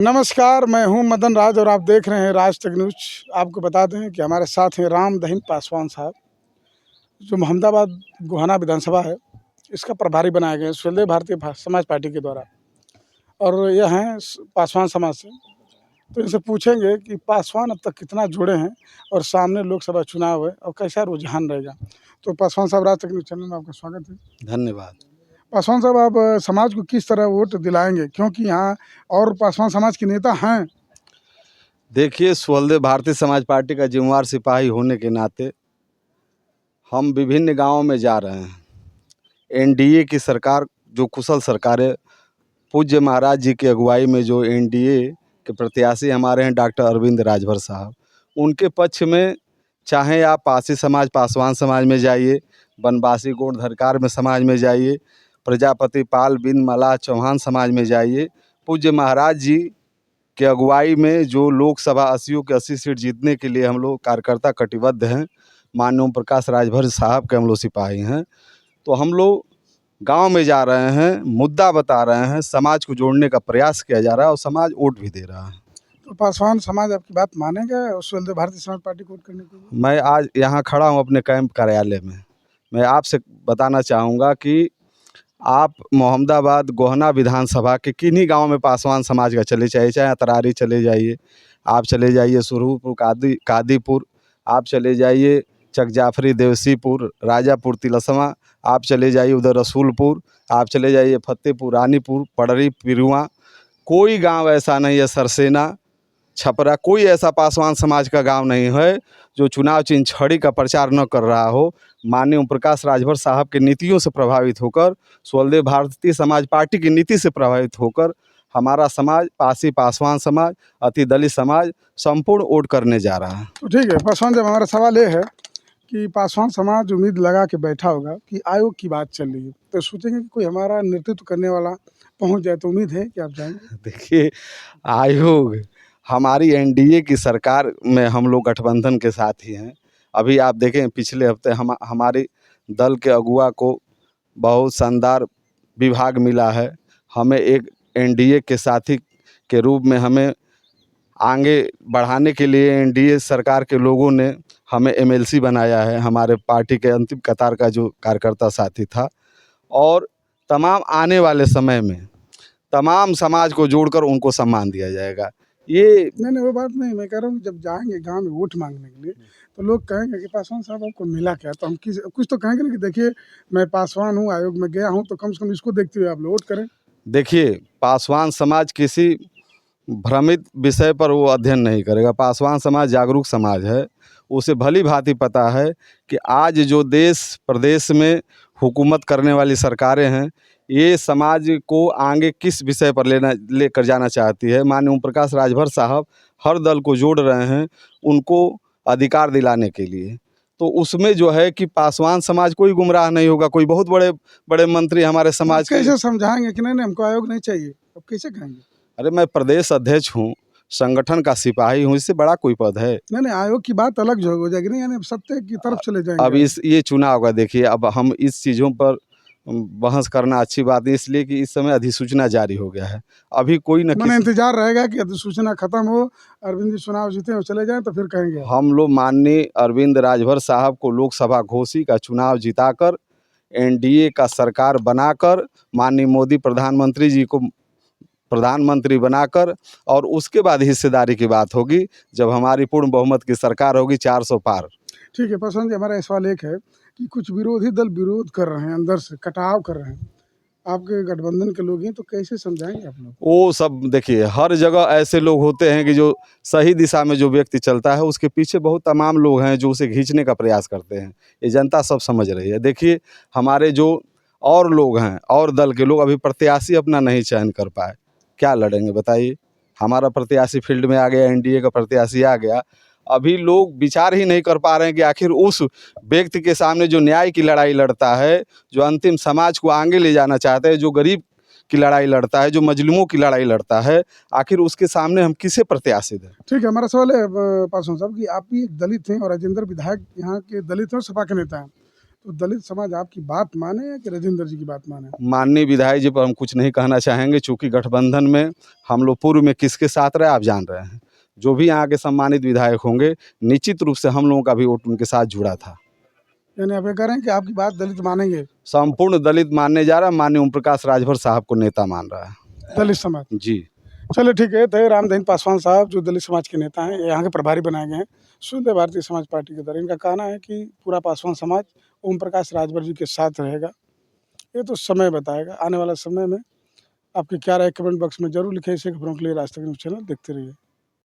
नमस्कार, मैं हूं मदन राज और आप देख रहे हैं राज तक न्यूज़। आपको बता दें कि हमारे साथ हैं राम दहिन पासवान साहब, जो मोहम्मदाबाद गोहाना विधानसभा है, इसका प्रभारी बनाए गए हैं स्वदेश भारतीय समाज पार्टी के द्वारा। और यह हैं पासवान समाज से। तो इनसे पूछेंगे कि पासवान अब तक कितना जुड़े हैं और सामने लोकसभा चुनाव है और कैसा रुझान रहेगा। तो पासवान साहब, राज तक न्यूज़ चैनल में आपका स्वागत है। धन्यवाद। पासवान साहब, आप समाज को किस तरह वोट दिलाएंगे, क्योंकि यहाँ और पासवान समाज के नेता हैं? देखिए, स्वदेश भारतीय समाज पार्टी का जिम्मेवार सिपाही होने के नाते हम विभिन्न गांवों में जा रहे हैं। एनडीए की सरकार, जो कुशल सरकार है, पूज्य महाराज जी की अगुवाई में जो एनडीए के प्रत्याशी हमारे हैं डॉक्टर अरविंद राजभर साहब, उनके पक्ष में चाहे आप पासी समाज पासवान समाज में जाइए, बनवासी गोंड धरकार में समाज में जाइए, प्रजापति पाल बिंद मल्लाह चौहान समाज में जाइए, पूज्य महाराज जी की अगुवाई में जो लोकसभा 80 के 80 सीट जीतने के लिए हम लोग कार्यकर्ता कटिबद्ध हैं। माननीय ओम प्रकाश राजभर साहब के हम लोग सिपाही हैं। तो हम लोग गांव में जा रहे हैं, मुद्दा बता रहे हैं, समाज को जोड़ने का प्रयास किया जा रहा है और समाज वोट भी दे रहा है। तो पासवान समाज आपकी बात मानेगा स्वदेश भारतीय समाज पार्टी को वोट करने के लिए? मैं आज यहाँ खड़ा हूँ अपने कैंप कार्यालय में। मैं आपसे बताना चाहूँगा कि आप मोहम्मदाबाद गोहना विधानसभा के किन्हीं गांव में पासवान समाज का चले जाइए, चाहे अतरारी चले जाइए, आप चले जाइए सुरहुपुर कादीपुर, आप चले जाइए चक जाफरी देवसीपुर, राजापुर तिलस्मा, आप चले जाइए उधर रसूलपुर, आप चले जाइए फतेहपुर रानीपुर, पड़री पिरुआ, कोई गांव ऐसा नहीं है, सरसेना छपरा, कोई ऐसा पासवान समाज का गांव नहीं है जो चुनाव चिन्ह छड़ी का प्रचार न कर रहा हो। माननीय ओम प्रकाश राजभर साहब की नीतियों से प्रभावित होकर, स्वदेश भारतीय समाज पार्टी की नीति से प्रभावित होकर हमारा समाज, पासी पासवान समाज, अति दलित समाज संपूर्ण वोट करने जा रहा है। तो ठीक है पासवान, जब हमारा सवाल ये है कि पासवान समाज उम्मीद लगा के बैठा होगा कि आयोग की बात चल रही है, तो सोचेंगे कि कोई हमारा नेतृत्व करने वाला पहुंच जाए, तो उम्मीद है कि आप जाएंगे? देखिए, आयोग हमारी एनडीए की सरकार में हम लोग गठबंधन के साथ ही हैं। अभी आप देखें, पिछले हफ्ते हमारे दल के अगुआ को बहुत शानदार विभाग मिला है। हमें एक एनडीए के साथी के रूप में हमें आगे बढ़ाने के लिए एनडीए सरकार के लोगों ने हमें एमएलसी बनाया है। हमारे पार्टी के अंतिम कतार का जो कार्यकर्ता साथी था, और तमाम आने वाले समय में तमाम समाज को जोड़कर उनको सम्मान दिया जाएगा। ये नहीं, वो बात नहीं, मैं कह रहा हूँ जब जाएंगे गांव में वोट मांगने के लिए, तो लोग कहेंगे कि पासवान साहब आपको मिला क्या, तो हम कुछ तो कहेंगे ना कि देखिए मैं पासवान हूँ, आयोग में गया हूँ, तो कम से कम इसको देखते हुए आप लोग वोट करें। देखिए, पासवान समाज किसी भ्रमित विषय पर वो अध्ययन नहीं करेगा। पासवान समाज जागरूक समाज है। उसे भली भांति पता है कि आज जो देश प्रदेश में हुकूमत करने वाली सरकारें हैं, ये समाज को आगे किस विषय पर लेकर जाना चाहती है। माननीय ओम प्रकाश राजभर साहब हर दल को जोड़ रहे हैं उनको अधिकार दिलाने के लिए। तो उसमें जो है कि पासवान समाज कोई गुमराह नहीं होगा। कोई बहुत बड़े बड़े मंत्री हमारे समाज के कैसे समझाएंगे कि नहीं हमको आयोग नहीं चाहिए, अब कैसे कहेंगे? अरे, मैं प्रदेश अध्यक्ष हूँ, संगठन का सिपाही हूँ, इससे बड़ा कोई पद है? नहीं, आयोग की बात अलग जो हो जाएगी, नहीं यानी सत्य की तरफ चले जाएंगे। अब ये चुनाव का देखिए, अब हम इस चीज़ों पर बहस करना अच्छी बात है, इसलिए कि इस समय अधिसूचना जारी हो गया है। अभी कोई न मैंने इंतजार रहेगा कि अधिसूचना खत्म हो, अरविंद जी चुनाव जीते और चले जाएं, तो फिर कहेंगे हम लोग माननीय अरविंद राजभर साहब को लोकसभा घोषी का चुनाव जिताकर, एनडीए का सरकार बनाकर, माननीय मोदी प्रधानमंत्री जी को प्रधानमंत्री बनाकर, और उसके बाद हिस्सेदारी की बात होगी जब हमारी पूर्ण बहुमत की सरकार होगी 400 पार। ठीक है पासवान जी, हमारा सवाल एक है कि कुछ विरोधी दल विरोध कर रहे हैं, अंदर से कटाव कर रहे हैं, आपके गठबंधन के लोग हैं, तो कैसे समझाएंगे आप लोग? वो सब देखिए, हर जगह ऐसे लोग होते हैं कि जो सही दिशा में जो व्यक्ति चलता है उसके पीछे बहुत तमाम लोग हैं जो उसे खींचने का प्रयास करते हैं। ये जनता सब समझ रही है। देखिए, हमारे जो और लोग हैं और दल के लोग अभी प्रत्याशी अपना नहीं चयन कर पाए, क्या लड़ेंगे बताइए? हमारा प्रत्याशी फील्ड में आ गया, एनडीए का प्रत्याशी आ गया, अभी लोग विचार ही नहीं कर पा रहे हैं कि आखिर उस व्यक्ति के सामने जो न्याय की लड़ाई लड़ता है, जो अंतिम समाज को आगे ले जाना चाहता है, जो गरीब की लड़ाई लड़ता है, जो मजलूमों की लड़ाई लड़ता है, आखिर उसके सामने हम किसे प्रत्याशी दें? ठीक है, हमारा सवाल है पासवान साहब कि आप भी एक दलित हैं और राजेंद्र विधायक यहाँ के दलित हैं और सपा के नेता हैं, तो दलित समाज आपकी बात माने या कि राजेंद्र जी की बात माने? माननीय विधायक जी पर हम कुछ नहीं कहना चाहेंगे, चूंकि गठबंधन में हम लोग पूर्व में किसके साथ रहे आप जान रहे हैं। जो भी यहाँ के सम्मानित विधायक होंगे, निश्चित रूप से हम लोगों का भी वोट उनके साथ जुड़ा था। यानी आप ये कह रहे हैं कि आपकी बात दलित मानेंगे? संपूर्ण दलित मानने जा रहा है, माननीय ओम प्रकाश राजभर साहब को नेता मान रहा है। दलित समाज। जी। चलिए ठीक है। तो राम दहिन पासवान साहब जो दलित समाज के नेता हैं, यहाँ के प्रभारी बनाए गए हैं शुद्ध भारतीय समाज पार्टी के द्वारा। इनका कहना है कि पूरा पासवान समाज ओम प्रकाश राजभर जी के साथ रहेगा। ये तो समय बताएगा। आने वाला समय में आपकी क्या राय कमेंट बॉक्स में जरूर लिखें। इसे खबरों के लिए राज तक न्यूज़ चैनल देखते रहिए।